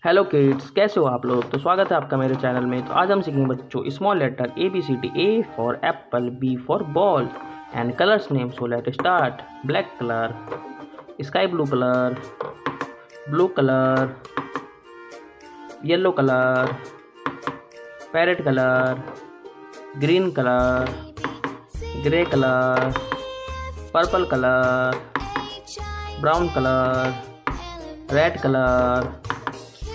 Hello kids, कैसे हो आप लोग। तो स्वागत है आपका मेरे चैनल में। तो आज हम सीखेंगे बच्चों small letter ABCD। A for apple, B for ball and colours name. So let start. Black colour, sky blue colour, blue colour, yellow colour, parrot colour, green colour, grey colour, purple colour, brown colour, red colour,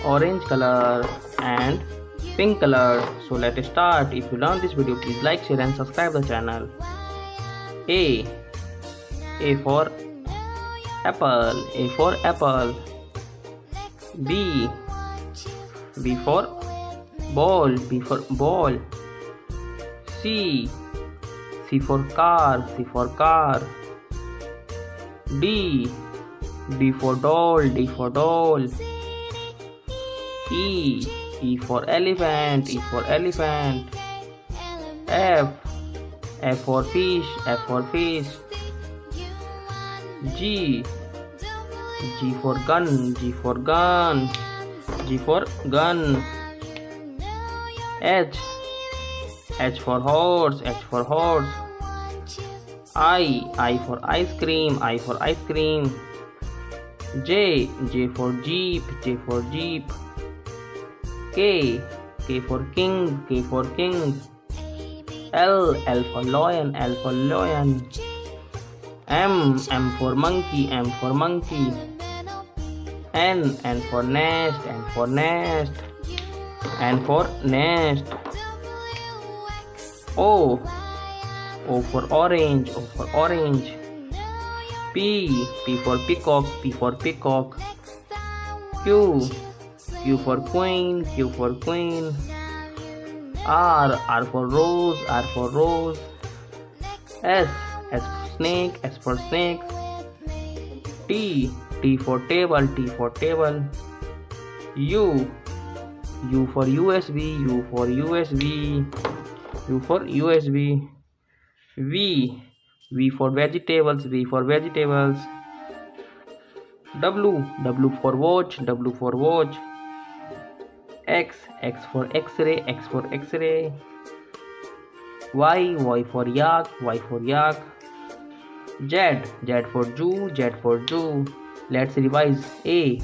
orange color and pink color. So let's start. If you learn this video, please like, share and subscribe the channel. A for apple, A for apple. B for ball, B for ball. C for car, C for car. D for doll, D for doll. E for elephant, E for elephant. F for fish, F for fish. G for gun, G for gun, G for gun. H for horse, H for horse. I for ice cream, I for ice cream. J for jeep, J for jeep. K for king, K for king. L for lion, L for lion. M for monkey, M for monkey. N for nest, N for nest. N for nest. O for orange, O for orange. P for peacock, P for peacock. Q for queen, Q for queen. R for rose, R for rose. S for snake, S for snake. T for table, T for table. U for USB, U for USB. U for USB. V for vegetables, V for vegetables. W for watch, W for watch. X for X-ray, X for X-ray. Y for yak, Y for yak. Z for zoo, Z for zoo. Let's revise. A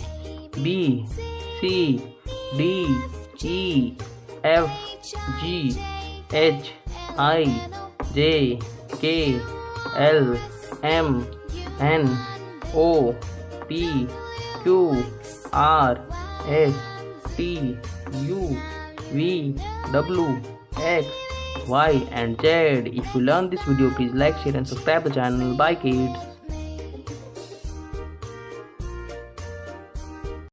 B C D E F G H I J K L M N O P Q R S T U V W X Y and Z. If you learn this video, please like, share and subscribe the channel. Bye kids.